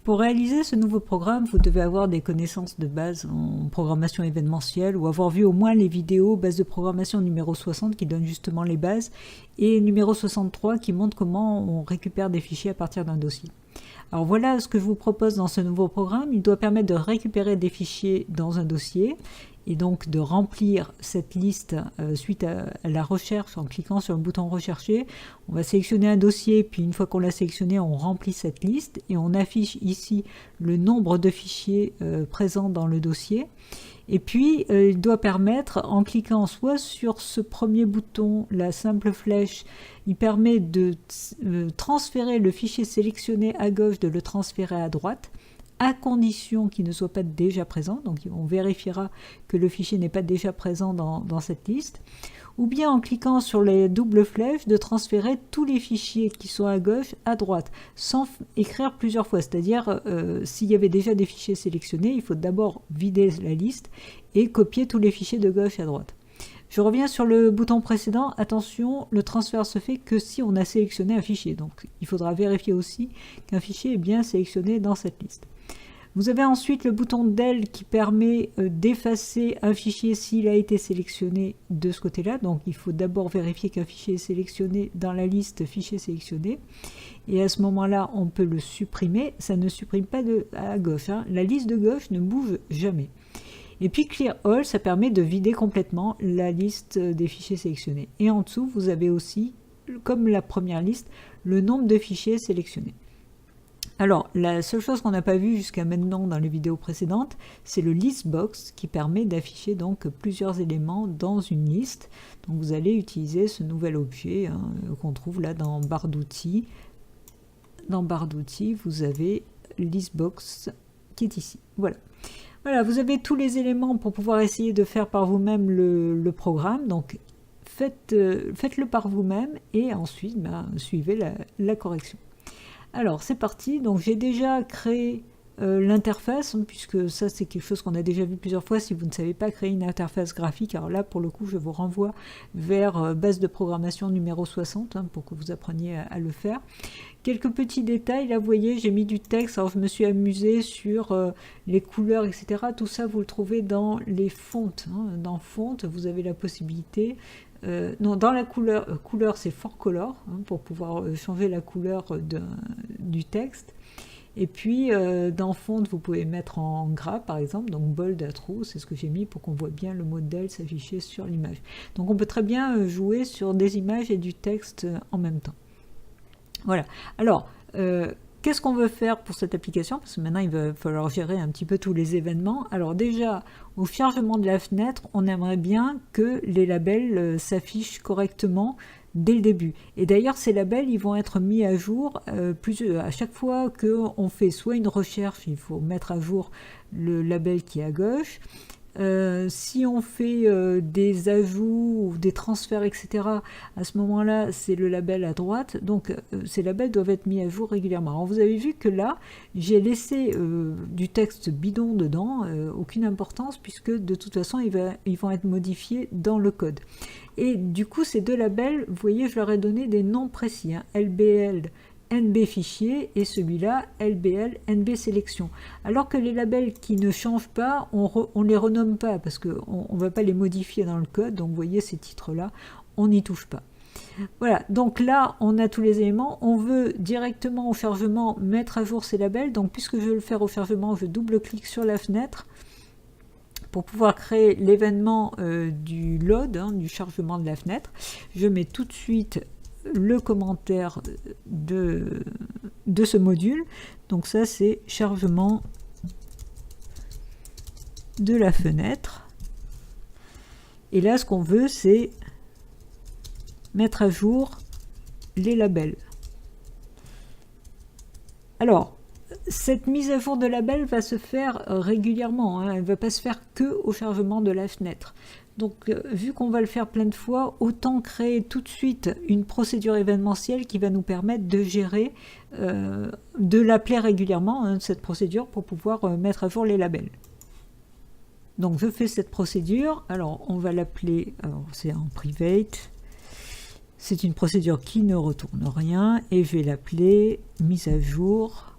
Pour réaliser ce nouveau programme, vous devez avoir des connaissances de base en programmation événementielle ou avoir vu au moins les vidéos base de programmation numéro 60 qui donnent justement les bases et numéro 63 qui montre comment on récupère des fichiers à partir d'un dossier. Alors voilà ce que je vous propose dans ce nouveau programme. Il doit permettre de récupérer des fichiers dans un dossier et donc de remplir cette liste suite à la recherche en cliquant sur le bouton rechercher. On va sélectionner un dossier, puis une fois qu'on l'a sélectionné, on remplit cette liste et on affiche ici le nombre de fichiers présents dans le dossier. Et puis, il doit permettre, en cliquant soit sur ce premier bouton, la simple flèche, il permet de transférer le fichier sélectionné à gauche, de le transférer à droite, à condition qu'il ne soit pas déjà présent. Donc on vérifiera que le fichier n'est pas déjà présent dans cette liste. Ou bien en cliquant sur les doubles flèches, de transférer tous les fichiers qui sont à gauche à droite, sans écrire plusieurs fois. C'est-à-dire, s'il y avait déjà des fichiers sélectionnés, il faut d'abord vider la liste et copier tous les fichiers de gauche à droite. Je reviens sur le bouton précédent. Attention, le transfert se fait que si on a sélectionné un fichier. Donc il faudra vérifier aussi qu'un fichier est bien sélectionné dans cette liste. Vous avez ensuite le bouton del qui permet d'effacer un fichier s'il a été sélectionné de ce côté-là. Donc il faut d'abord vérifier qu'un fichier est sélectionné dans la liste fichier sélectionné. Et à ce moment-là, on peut le supprimer. Ça ne supprime pas à gauche, hein. La liste de gauche ne bouge jamais. Et puis Clear All, ça permet de vider complètement la liste des fichiers sélectionnés. Et en dessous, vous avez aussi, comme la première liste, le nombre de fichiers sélectionnés. Alors, la seule chose qu'on n'a pas vue jusqu'à maintenant dans les vidéos précédentes, c'est le listbox qui permet d'afficher donc plusieurs éléments dans une liste. Donc vous allez utiliser ce nouvel objet qu'on trouve là dans barre d'outils. Dans barre d'outils, vous avez listbox qui est ici. Voilà. Voilà, vous avez tous les éléments pour pouvoir essayer de faire par vous-même le programme. Donc faites-le par vous-même et ensuite suivez la correction. Alors c'est parti, donc j'ai déjà créé l'interface, puisque ça c'est quelque chose qu'on a déjà vu plusieurs fois. Si vous ne savez pas créer une interface graphique, alors là pour le coup je vous renvoie vers base de programmation numéro 60 pour que vous appreniez à le faire. Quelques petits détails, là vous voyez j'ai mis du texte, alors je me suis amusée sur les couleurs etc. Tout ça vous le trouvez dans les fontes, dans fonte vous avez la possibilité. Non, dans la couleur c'est For Color pour pouvoir changer la couleur du texte. Et puis dans Font vous pouvez mettre en gras par exemple, donc bold à trou, c'est ce que j'ai mis pour qu'on voit bien le modèle s'afficher sur l'image. Donc on peut très bien jouer sur des images et du texte en même temps. Voilà. Alors qu'est-ce qu'on veut faire pour cette application? Parce que maintenant, il va falloir gérer un petit peu tous les événements. Alors déjà, au chargement de la fenêtre, on aimerait bien que les labels s'affichent correctement dès le début. Et d'ailleurs, ces labels, ils vont être mis à jour à chaque fois qu'on fait soit une recherche, il faut mettre à jour le label qui est à gauche. Si on fait des ajouts ou des transferts etc, à ce moment là c'est le label à droite, donc ces labels doivent être mis à jour régulièrement. Alors vous avez vu que là j'ai laissé du texte bidon dedans, aucune importance puisque de toute façon ils vont être modifiés dans le code. Et du coup ces deux labels, vous voyez je leur ai donné des noms précis, LBL NB fichier et celui-là LBL NB sélection. Alors que les labels qui ne changent pas, on les renomme pas parce qu'on ne va pas les modifier dans le code. Donc vous voyez ces titres-là, on n'y touche pas. Voilà, donc là on a tous les éléments. On veut directement au chargement mettre à jour ces labels. Donc puisque je veux le faire au chargement, je double-clique sur la fenêtre pour pouvoir créer l'événement du load, du chargement de la fenêtre. Je mets tout de suite le commentaire de ce module. Donc ça c'est chargement de la fenêtre. Et là ce qu'on veut c'est mettre à jour les labels. Alors cette mise à jour de label va se faire régulièrement, elle ne va pas se faire que au chargement de la fenêtre. Donc vu qu'on va le faire plein de fois, autant créer tout de suite une procédure événementielle qui va nous permettre de gérer, de l'appeler régulièrement, cette procédure, pour pouvoir mettre à jour les labels. Donc je fais cette procédure, alors on va l'appeler, c'est en private, c'est une procédure qui ne retourne rien, et je vais l'appeler mise à jour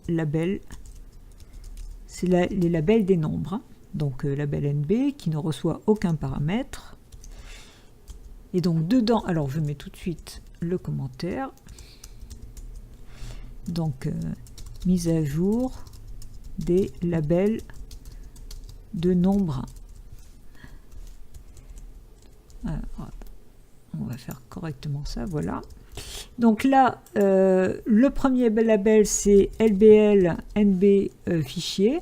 labels. C'est les labels des nombres, hein. Donc label NB qui ne reçoit aucun paramètre. Et donc dedans, alors je mets tout de suite le commentaire. Donc mise à jour des labels de nombres. Alors, on va faire correctement ça, voilà. Donc là, le premier label c'est LBL NB fichier.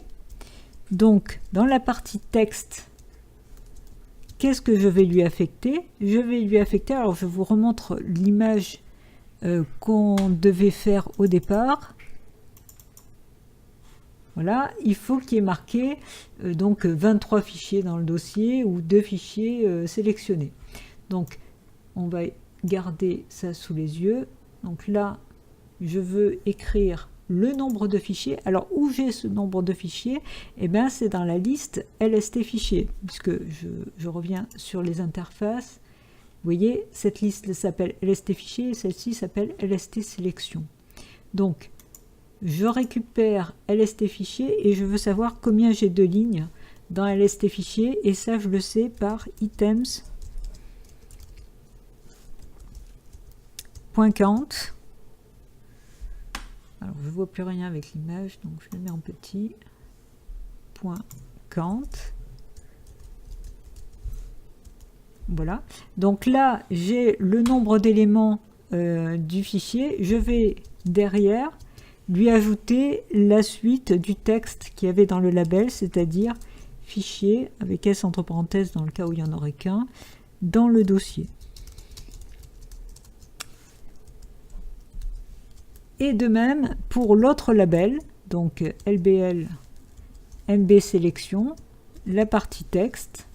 Donc dans la partie texte, qu'est-ce que je vais lui affecter? Je vais lui affecter, alors je vous remontre l'image qu'on devait faire au départ. Voilà, il faut qu'il y ait marqué donc 23 fichiers dans le dossier ou 2 fichiers sélectionnés. Donc on va garder ça sous les yeux. Donc là, je veux écrire le nombre de fichiers. Alors où j'ai ce nombre de fichiers? Eh bien c'est dans la liste LST fichiers, puisque je reviens sur les interfaces. Vous voyez, cette liste s'appelle LST fichiers et celle-ci s'appelle LST sélection. Donc je récupère LST fichier et je veux savoir combien j'ai de lignes dans LST fichier, et ça je le sais par items.count. Alors je vois plus rien avec l'image, donc je le mets en petit. .count. Voilà. Donc là j'ai le nombre d'éléments du fichier. Je vais derrière lui ajouter la suite du texte qu'il y avait dans le label, c'est-à-dire fichier avec S entre parenthèses dans le cas où il n'y en aurait qu'un, dans le dossier. Et de même pour l'autre label, donc LBL MB sélection, la partie texte.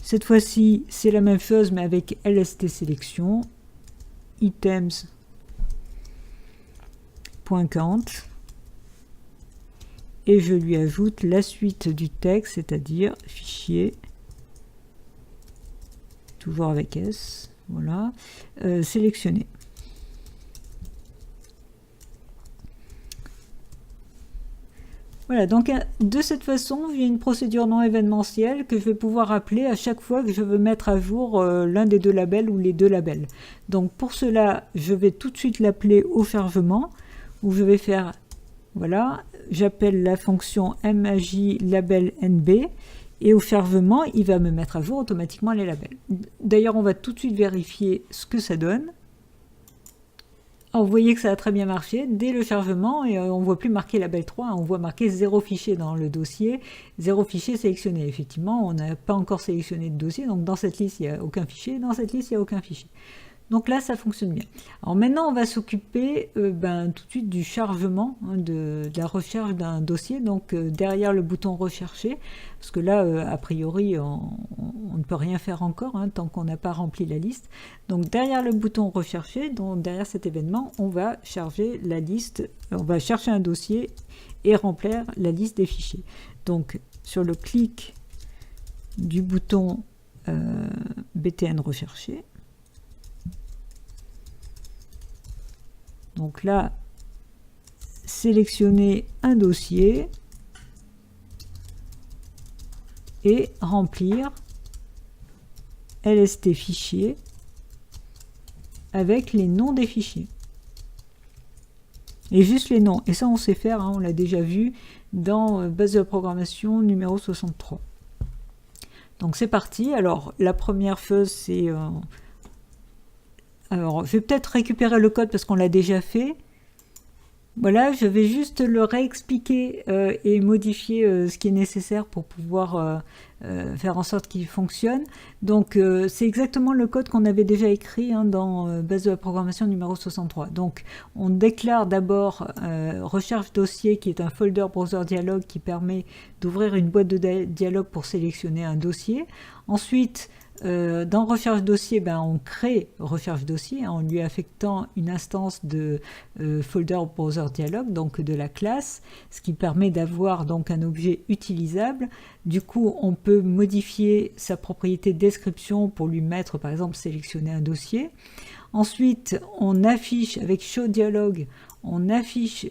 Cette fois-ci, c'est la même chose mais avec LST sélection, items.count, et je lui ajoute la suite du texte, c'est-à-dire fichier, toujours avec S, voilà, sélectionné. Voilà, donc de cette façon, j'ai une procédure non événementielle que je vais pouvoir appeler à chaque fois que je veux mettre à jour l'un des deux labels ou les deux labels. Donc pour cela, je vais tout de suite l'appeler au chargement, où je vais faire, voilà, j'appelle la fonction MAJ label NB, et au chargement, il va me mettre à jour automatiquement les labels. D'ailleurs, on va tout de suite vérifier ce que ça donne. Alors, vous voyez que ça a très bien marché dès le chargement, et on ne voit plus marqué label 3, on voit marqué 0 fichier dans le dossier, 0 fichier sélectionné. Effectivement, on n'a pas encore sélectionné de dossier, donc dans cette liste, il n'y a aucun fichier, dans cette liste, il n'y a aucun fichier. Donc là, ça fonctionne bien. Alors maintenant, on va s'occuper tout de suite du chargement, hein, de la recherche d'un dossier, donc derrière le bouton rechercher, parce que là, a priori, on ne peut rien faire encore, hein, tant qu'on n'a pas rempli la liste. Donc derrière le bouton rechercher, donc derrière cet événement, on va charger la liste, on va chercher un dossier et remplir la liste des fichiers. Donc sur le clic du bouton BTN rechercher, donc là, sélectionner un dossier et remplir LST fichier avec les noms des fichiers. Et juste les noms. Et ça, on sait faire, hein, on l'a déjà vu dans base de programmation numéro 63. Donc c'est parti. Alors la première chose, c'est... alors, je vais peut-être récupérer le code parce qu'on l'a déjà fait. Voilà, je vais juste le réexpliquer et modifier ce qui est nécessaire pour pouvoir faire en sorte qu'il fonctionne. Donc, c'est exactement le code qu'on avait déjà écrit, hein, dans base de la programmation numéro 63. Donc, on déclare d'abord recherche dossier, qui est un folder browser dialog qui permet d'ouvrir une boîte de dialogue pour sélectionner un dossier. Ensuite, dans recherche dossier, on crée recherche dossier en lui affectant une instance de folder browser dialog, donc de la classe, ce qui permet d'avoir donc un objet utilisable. Du coup, on peut modifier sa propriété description pour lui mettre, par exemple, sélectionner un dossier. Ensuite, on affiche avec show dialog, on affiche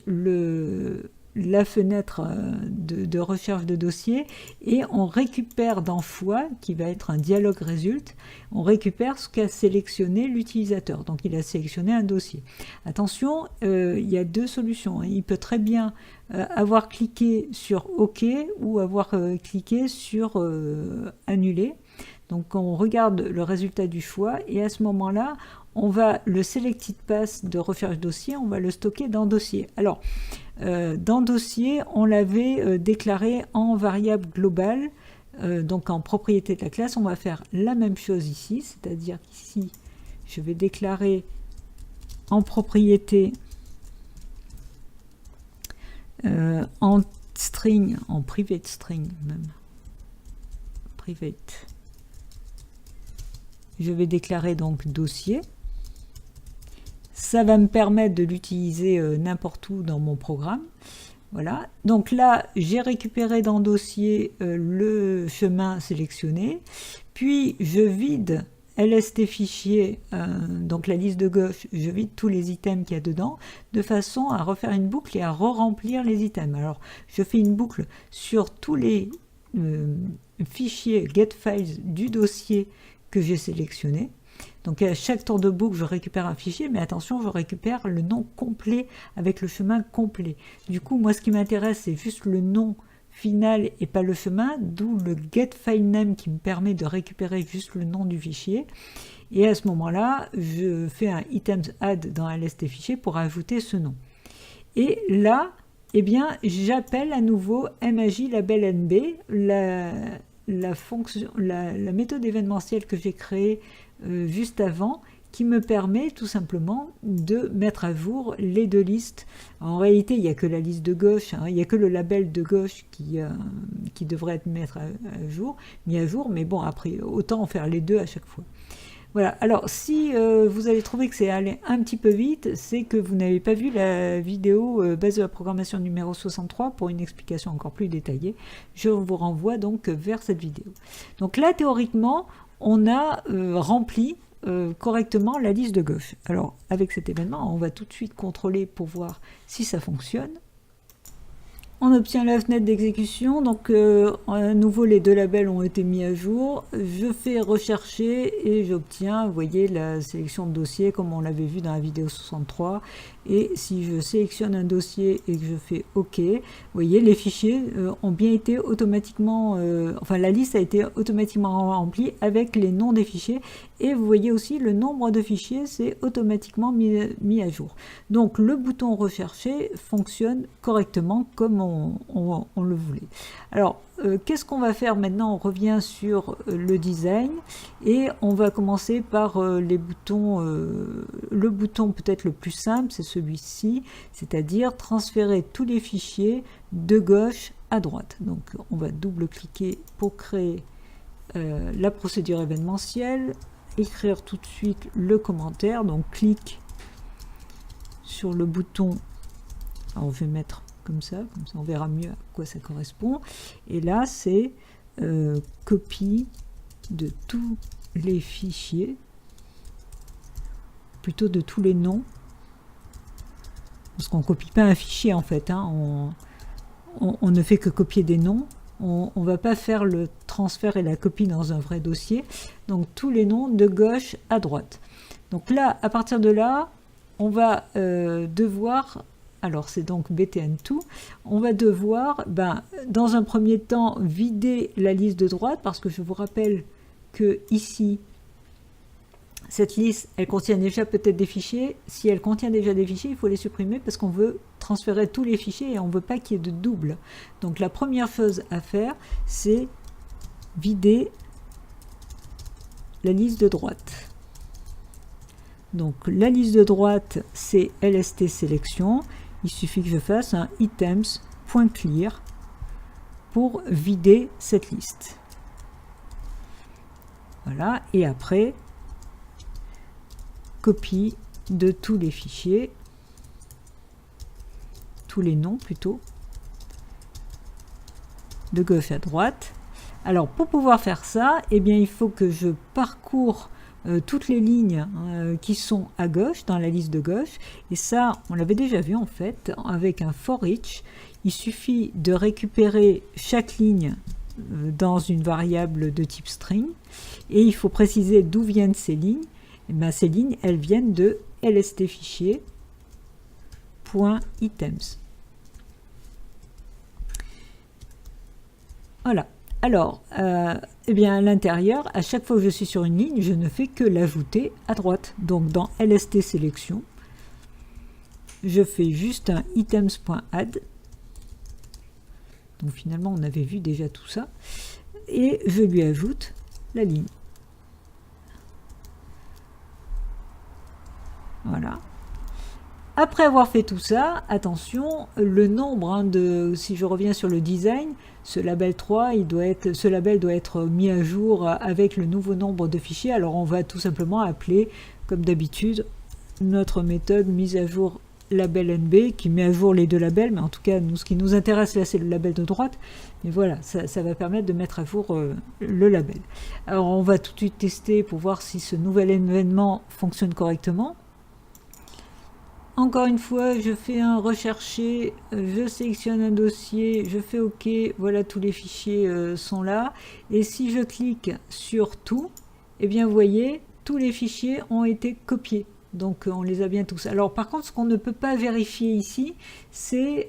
la fenêtre de recherche de dossier et on récupère dans Fois, qui va être un dialogue résulte, on récupère ce qu'a sélectionné l'utilisateur. Donc il a sélectionné un dossier. Attention, il y a deux solutions. Il peut très bien avoir cliqué sur OK ou avoir cliqué sur Annuler. Donc on regarde le résultat du choix et à ce moment-là, on va le selected path de recherche dossier, on va le stocker dans dossier. Alors, dans dossier, on l'avait déclaré en variable globale, donc en propriété de la classe. On va faire la même chose ici, c'est-à-dire qu'ici, je vais déclarer en propriété, en string, en private string même, private, je vais déclarer donc dossier. Ça va me permettre de l'utiliser n'importe où dans mon programme. Voilà. Donc là, j'ai récupéré dans dossier le chemin sélectionné. Puis, je vide LST fichier, donc la liste de gauche, je vide tous les items qu'il y a dedans, de façon à refaire une boucle et à re-remplir les items. Alors, je fais une boucle sur tous les fichiers getFiles du dossier que j'ai sélectionné. Donc à chaque tour de boucle, je récupère un fichier, mais attention, je récupère le nom complet avec le chemin complet. Du coup, moi, ce qui m'intéresse, c'est juste le nom final et pas le chemin, d'où le getFileName qui me permet de récupérer juste le nom du fichier. Et à ce moment-là, je fais un items_add dans LST fichier pour ajouter ce nom. Et là, eh bien, j'appelle à nouveau MAJ label NB, la méthode événementielle que j'ai créée juste avant, qui me permet tout simplement de mettre à jour les deux listes. En réalité, il n'y a que la liste de gauche, hein, il n'y a que le label de gauche qui devrait être mis à jour, mais bon, après, autant en faire les deux à chaque fois. Voilà, alors si vous avez trouvé que c'est allé un petit peu vite, c'est que vous n'avez pas vu la vidéo base de la programmation numéro 63 pour une explication encore plus détaillée. Je vous renvoie donc vers cette vidéo. Donc là, théoriquement, on a rempli correctement la liste de gauche. Alors, avec cet événement, on va tout de suite contrôler pour voir si ça fonctionne. On obtient la fenêtre d'exécution, donc à nouveau les deux labels ont été mis à jour. Je fais rechercher et j'obtiens, vous voyez, la sélection de dossiers comme on l'avait vu dans la vidéo 63. Et si je sélectionne un dossier et que je fais OK, vous voyez, les fichiers ont bien été automatiquement, enfin la liste a été automatiquement remplie avec les noms des fichiers. Et vous voyez aussi le nombre de fichiers, c'est automatiquement mis à jour. Donc le bouton rechercher fonctionne correctement comme on le voulait. Alors, qu'est-ce qu'on va faire maintenant? On revient sur le design et on va commencer par les boutons. Le bouton peut-être le plus simple, c'est celui-ci, c'est-à-dire transférer tous les fichiers de gauche à droite. Donc on va double-cliquer pour créer la procédure événementielle, écrire tout de suite le commentaire, donc clique sur le bouton, alors je vais mettre comme ça on verra mieux à quoi ça correspond, et là c'est copie de tous les fichiers, plutôt de tous les noms, parce qu'on ne copie pas un fichier en fait, hein, on ne fait que copier des noms. On ne va pas faire le transfert et la copie dans un vrai dossier. Donc tous les noms de gauche à droite. Donc là, à partir de là, on va devoir, alors c'est donc btn2, on va devoir, dans un premier temps, vider la liste de droite, parce que je vous rappelle que ici, cette liste, elle contient déjà peut-être des fichiers. Si elle contient déjà des fichiers, il faut les supprimer parce qu'on veut transférer tous les fichiers et on ne veut pas qu'il y ait de double. Donc la première chose à faire, c'est vider la liste de droite. Donc la liste de droite, c'est LST sélection. Il suffit que je fasse un items.clear pour vider cette liste. Voilà, et après, copie de tous les fichiers, tous les noms plutôt, de gauche à droite. Alors pour pouvoir faire ça, eh bien, il faut que je parcours toutes les lignes qui sont à gauche, dans la liste de gauche. Et ça, on l'avait déjà vu en fait, avec un for each. Il suffit de récupérer chaque ligne dans une variable de type string. Et il faut préciser d'où viennent ces lignes. Et bien, ces lignes, elles viennent de lstfichier.items. Voilà. Alors, eh bien, à l'intérieur, à chaque fois que je suis sur une ligne, je ne fais que l'ajouter à droite. Donc, dans lst sélection, je fais juste un items.add. Donc, finalement, on avait vu déjà tout ça. Et je lui ajoute la ligne. Voilà. Après avoir fait tout ça, attention, le nombre si je reviens sur le design, ce label 3, ce label doit être mis à jour avec le nouveau nombre de fichiers. Alors on va tout simplement appeler, comme d'habitude, notre méthode mise à jour label NB qui met à jour les deux labels, mais en tout cas, ce qui nous intéresse là, c'est le label de droite. Mais voilà, ça va permettre de mettre à jour le label. Alors on va tout de suite tester pour voir si ce nouvel événement fonctionne correctement. Encore une fois, je fais un rechercher, je sélectionne un dossier, je fais OK, voilà, tous les fichiers sont là. Et si je clique sur tout, eh bien vous voyez, tous les fichiers ont été copiés. Donc on les a bien tous. Alors par contre, ce qu'on ne peut pas vérifier ici, c'est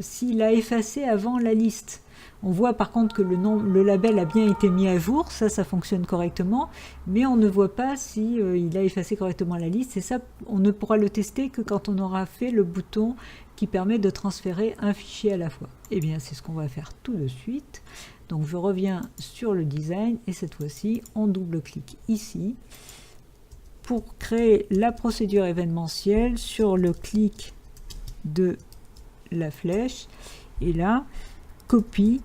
s'il a effacé avant la liste. On voit par contre que le label a bien été mis à jour, ça fonctionne correctement, mais on ne voit pas si il a effacé correctement la liste, et ça, on ne pourra le tester que quand on aura fait le bouton qui permet de transférer un fichier à la fois. Et bien, c'est ce qu'on va faire tout de suite. Donc, je reviens sur le design, et cette fois-ci, on double-clique ici pour créer la procédure événementielle sur le clic de la flèche, et là, copie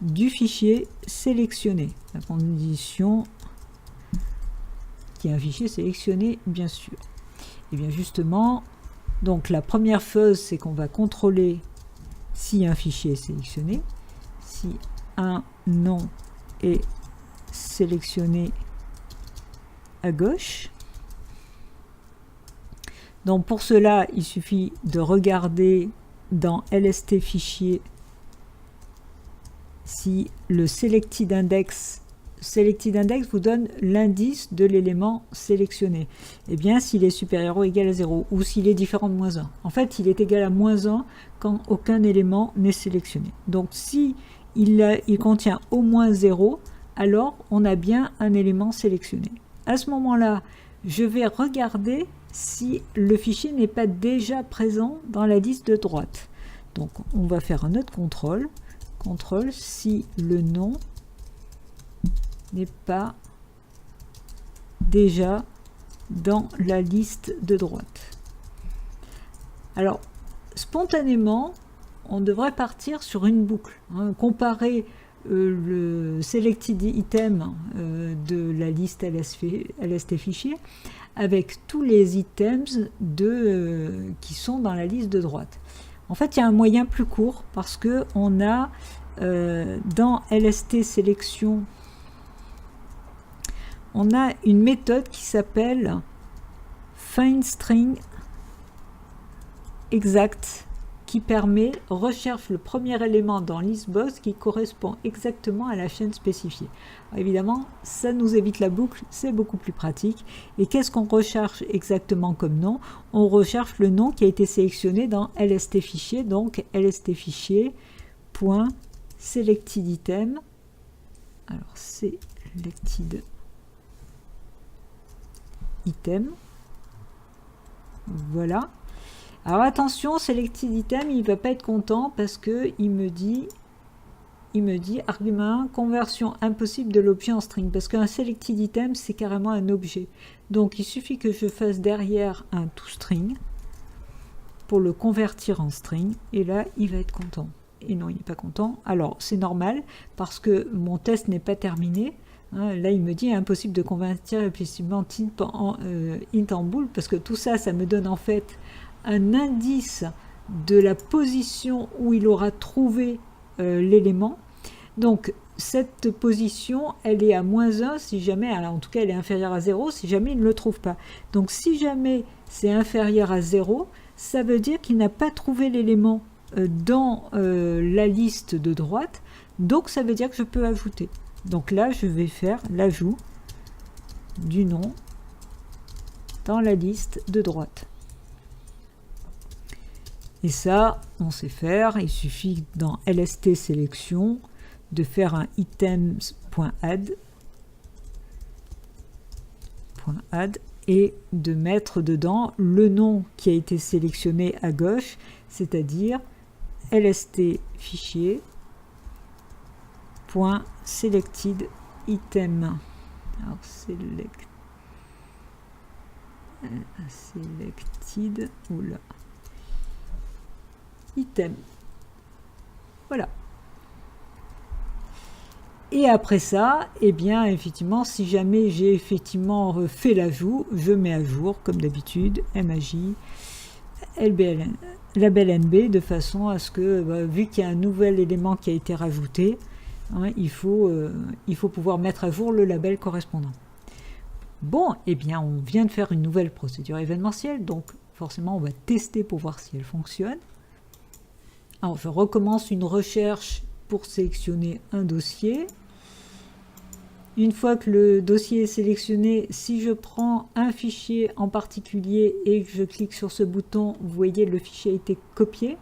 du fichier sélectionné. La condition qui est un fichier sélectionné, bien sûr. Et bien justement, donc la première chose, c'est qu'on va contrôler si un fichier est sélectionné, si un nom est sélectionné à gauche. Donc pour cela, il suffit de regarder dans lst fichier si le selected index vous donne l'indice de l'élément sélectionné. Et bien, s'il est supérieur ou égal à 0, ou s'il est différent de -1. En fait, il est égal à -1 quand aucun élément n'est sélectionné. Donc, si il contient au moins 0, alors on a bien un élément sélectionné. À ce moment-là, je vais regarder si le fichier n'est pas déjà présent dans la liste de droite. Donc, on va faire un autre contrôle. Contrôle si le nom n'est pas déjà dans la liste de droite. Alors, spontanément, on devrait partir sur une boucle. Comparer le selected item de la liste lst fichier avec tous les items qui sont dans la liste de droite. En fait, il y a un moyen plus court parce que on a dans lst sélection, on a une méthode qui s'appelle find string exact qui permet recherche le premier élément dans listbox qui correspond exactement à la chaîne spécifiée. Alors évidemment, ça nous évite la boucle, c'est beaucoup plus pratique. Et qu'est-ce qu'on recherche exactement comme nom? On recherche le nom qui a été sélectionné dans lst fichier, donc lst fichier.selected item. Alors selected item. Voilà. Alors attention, selected item, il ne va pas être content parce que il me dit argument 1, conversion impossible de l'objet en string, parce qu'un selected item, c'est carrément un objet. Donc il suffit que je fasse derrière un toString pour le convertir en string, et là, il va être content. Et non, il n'est pas content. Alors, c'est normal, parce que mon test n'est pas terminé. Là, il me dit impossible de convertir implicitement int en bool, parce que tout ça, ça me donne en fait un indice de la position où il aura trouvé l'élément. Donc, cette position, elle est à -1 si jamais, en tout cas elle est inférieure à 0 si jamais il ne le trouve pas. Donc si jamais c'est inférieur à 0, ça veut dire qu'il n'a pas trouvé l'élément dans la liste de droite, donc ça veut dire que je peux ajouter. Donc là, je vais faire l'ajout du nom dans la liste de droite. Et ça, on sait faire, il suffit dans LST sélection de faire un items.add et de mettre dedans le nom qui a été sélectionné à gauche, c'est-à-dire lst fichier .selected item. Alors selected, oula, item. Voilà. Et après ça, eh bien, effectivement, si jamais j'ai effectivement fait l'ajout, je mets à jour, comme d'habitude, MAJ, LBLN, label NB, de façon à ce que, vu qu'il y a un nouvel élément qui a été rajouté, hein, il faut pouvoir mettre à jour le label correspondant. Bon, eh bien, on vient de faire une nouvelle procédure événementielle, donc forcément, on va tester pour voir si elle fonctionne. Alors, je recommence une recherche pour sélectionner un dossier. Une fois que le dossier est sélectionné, si je prends un fichier en particulier et que je clique sur ce bouton, vous voyez, le fichier a été copié.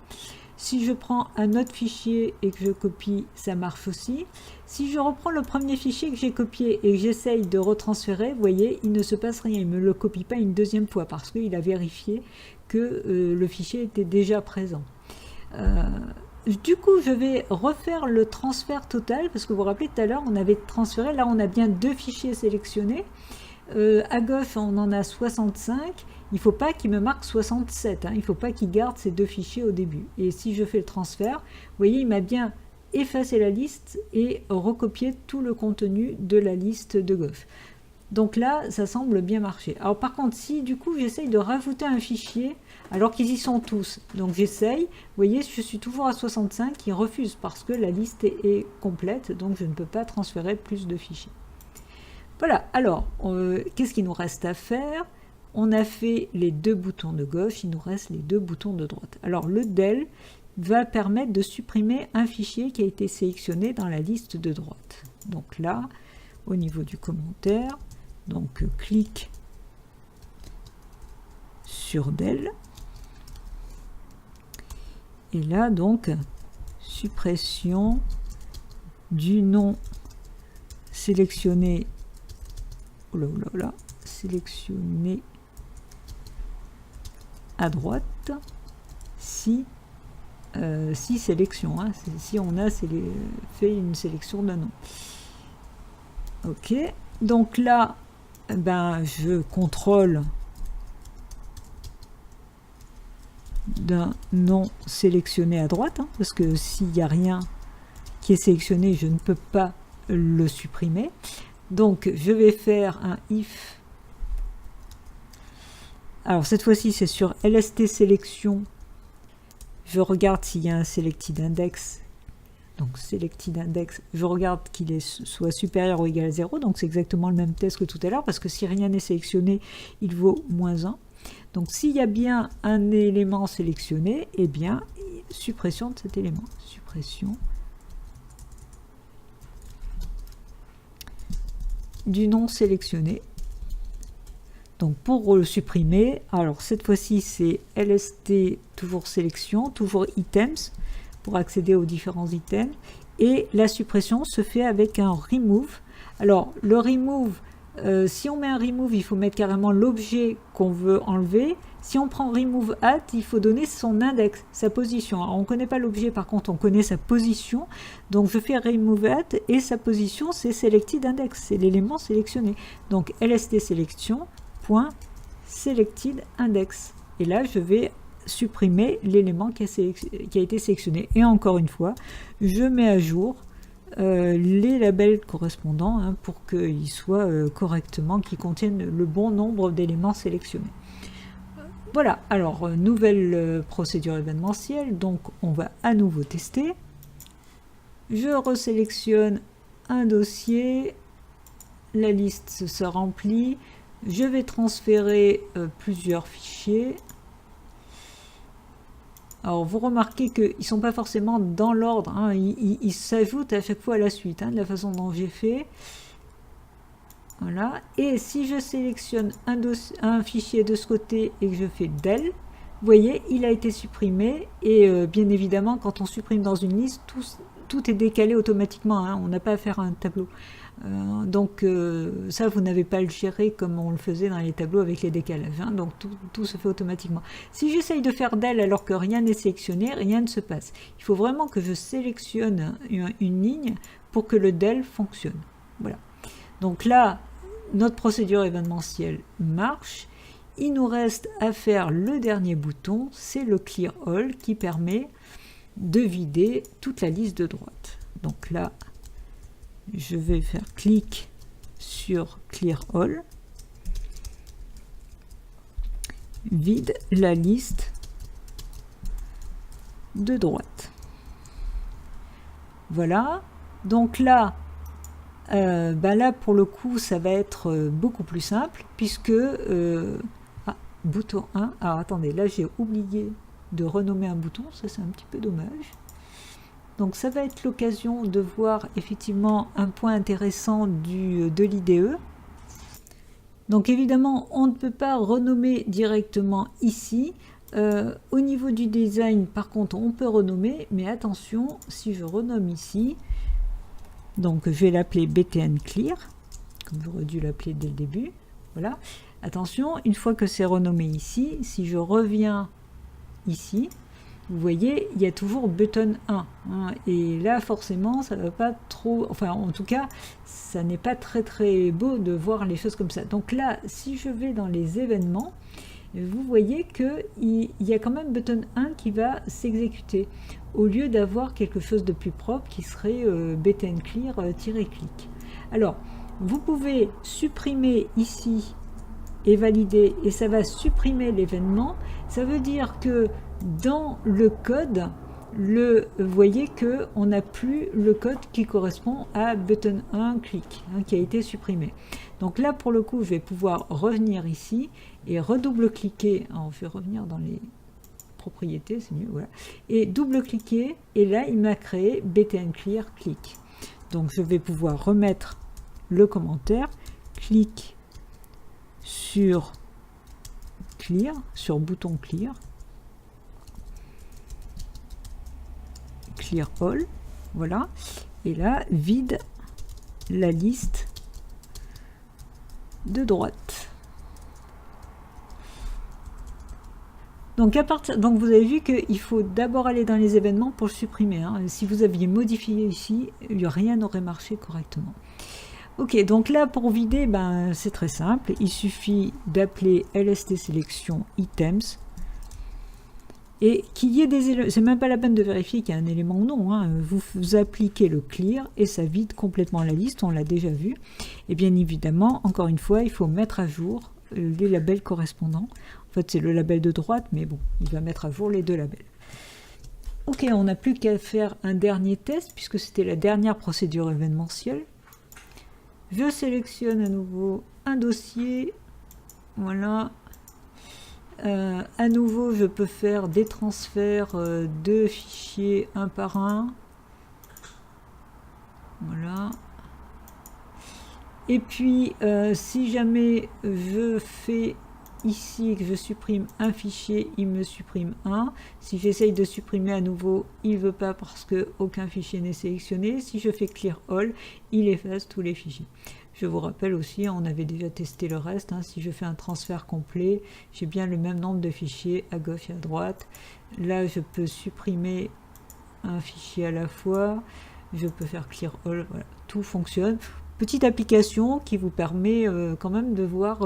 Si je prends un autre fichier et que je copie, ça marche aussi. Si je reprends le premier fichier que j'ai copié et que j'essaye de retransférer, vous voyez, il ne se passe rien. Il ne me le copie pas une deuxième fois parce qu'il a vérifié que le fichier était déjà présent. Du coup, je vais refaire le transfert total, parce que vous vous rappelez, tout à l'heure, on avait transféré, là on a bien 2 fichiers sélectionnés. À gauche, on en a 65. Il ne faut pas qu'il me marque 67, hein. Il ne faut pas qu'il garde ces 2 fichiers au début. Et si je fais le transfert, vous voyez, il m'a bien effacé la liste et recopié tout le contenu de la liste de gauche. Donc là, ça semble bien marcher. Alors par contre, si du coup j'essaye de rajouter un fichier, alors qu'ils y sont tous, donc j'essaye, vous voyez, je suis toujours à 65, il refuse parce que la liste est complète, donc je ne peux pas transférer plus de fichiers. Voilà, alors, qu'est-ce qu'il nous reste à faire? On a fait les 2 boutons de gauche, il nous reste les 2 boutons de droite. Alors le del va permettre de supprimer un fichier qui a été sélectionné dans la liste de droite. Donc là, au niveau du commentaire, donc clique sur del. Et là, donc, suppression du nom sélectionné, sélectionné à droite, si sélection, hein, si on a fait une sélection d'un nom. Ok, donc là, ben, je contrôle d'un nom sélectionné à droite, hein, parce que s'il n'y a rien qui est sélectionné, je ne peux pas le supprimer. Donc je vais faire un if. Alors cette fois-ci c'est sur LST sélection. Je regarde s'il y a un selected index. Donc selected index, je regarde qu'il soit supérieur ou égal à 0. Donc c'est exactement le même test que tout à l'heure, parce que si rien n'est sélectionné, il vaut -1. Donc s'il y a bien un élément sélectionné, eh bien, suppression de cet élément. Suppression du nom sélectionné. Donc pour le supprimer, alors cette fois-ci c'est LST, toujours sélection, toujours items, pour accéder aux différents items. Et la suppression se fait avec un remove. Alors le remove, si on met un remove, il faut mettre carrément l'objet qu'on veut enlever. Si on prend remove at, il faut donner son index, sa position. Alors, on ne connaît pas l'objet, par contre on connaît sa position. Donc je fais remove at et sa position c'est selected index, c'est l'élément sélectionné. Donc lst sélection point selected index. Et là je vais supprimer l'élément qui a été sélectionné. Et encore une fois, je mets à jour les labels correspondants, hein, pour qu'ils soient correctement, qu'ils contiennent le bon nombre d'éléments sélectionnés. Voilà, alors nouvelle procédure événementielle, donc on va à nouveau tester. Je resélectionne un dossier, la liste se remplit, je vais transférer plusieurs fichiers. Alors vous remarquez qu'ils ne sont pas forcément dans l'ordre, hein, ils s'ajoutent à chaque fois à la suite, hein, de la façon dont j'ai fait. Voilà, et si je sélectionne un fichier de ce côté et que je fais del, vous voyez, il a été supprimé, et bien évidemment, quand on supprime dans une liste, tout est décalé automatiquement, hein, on n'a pas à faire un tableau. Donc ça, vous n'avez pas à le gérer comme on le faisait dans les tableaux avec les décalages, hein, donc tout se fait automatiquement. Si j'essaye de faire del alors que rien n'est sélectionné, rien ne se passe. Il faut vraiment que je sélectionne une ligne pour que le del fonctionne. Voilà. Donc là, notre procédure événementielle marche. Il nous reste à faire le dernier bouton, c'est le Clear All qui permet de vider toute la liste de droite. Donc là, je vais faire clic sur Clear All, vide la liste de droite. Voilà, donc là, là pour le coup ça va être beaucoup plus simple puisque bouton 1, alors attendez, là j'ai oublié de renommer un bouton, ça c'est un petit peu dommage. Donc ça va être l'occasion de voir effectivement un point intéressant de l'IDE. Donc évidemment, on ne peut pas renommer directement ici. Au niveau du design, par contre, on peut renommer, mais attention, si je renomme ici, donc je vais l'appeler BTN Clear, comme j'aurais dû l'appeler dès le début. Voilà. Attention, une fois que c'est renommé ici, si je reviens ici, vous voyez, il y a toujours button 1. Hein, et là, forcément, ça ne va pas trop... Enfin, en tout cas, ça n'est pas très beau de voir les choses comme ça. Donc là, si je vais dans les événements, vous voyez qu'il y a quand même button 1 qui va s'exécuter, au lieu d'avoir quelque chose de plus propre qui serait btn clear-click. Alors, vous pouvez supprimer ici et valider, et ça va supprimer l'événement. Ça veut dire que dans le code, vous voyez qu'on n'a plus le code qui correspond à button 1 click, hein, qui a été supprimé. Donc là, pour le coup, je vais pouvoir revenir ici et redouble-cliquer. Alors, je vais revenir dans les propriétés, c'est mieux, voilà. Et double-cliquer, et là, il m'a créé btn clear click. Donc, je vais pouvoir remettre le commentaire, clic sur clear, sur bouton clear, clear all, voilà, et là vide la liste de droite. Donc vous avez vu qu'il faut d'abord aller dans les événements pour le supprimer, hein. Si vous aviez modifié ici, rien n'aurait marché correctement. Ok, donc là pour vider, c'est très simple, il suffit d'appeler LST sélection items et qu'il y ait des éléments, c'est même pas la peine de vérifier qu'il y a un élément ou non, hein. Vous appliquez le clear et ça vide complètement la liste, on l'a déjà vu. Et bien évidemment, encore une fois, il faut mettre à jour les labels correspondants. En fait, c'est le label de droite, mais bon, il va mettre à jour les deux labels. Ok, on n'a plus qu'à faire un dernier test puisque c'était la dernière procédure événementielle. Je sélectionne à nouveau un dossier, voilà. À nouveau, je peux faire des transferts de fichiers un par un. Voilà. Et puis, si jamais je fais ici que je supprime un fichier, il me supprime un. Si j'essaye de supprimer à nouveau, il ne veut pas parce qu'aucun fichier n'est sélectionné. Si je fais clear all, il efface tous les fichiers. Je vous rappelle aussi, on avait déjà testé le reste, hein, si je fais un transfert complet, j'ai bien le même nombre de fichiers à gauche et à droite. Là, je peux supprimer un fichier à la fois, je peux faire clear all, voilà, tout fonctionne. Petite application qui vous permet quand même de voir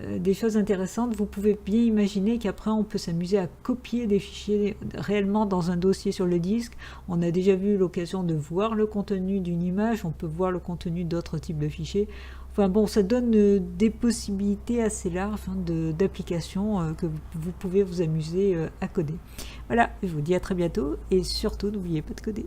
des choses intéressantes. Vous pouvez bien imaginer qu'après on peut s'amuser à copier des fichiers réellement dans un dossier sur le disque. On a déjà eu l'occasion de voir le contenu d'une image, on peut voir le contenu d'autres types de fichiers. Enfin bon, ça donne des possibilités assez larges, hein, d'applications que vous pouvez vous amuser à coder. Voilà, je vous dis à très bientôt et surtout n'oubliez pas de coder.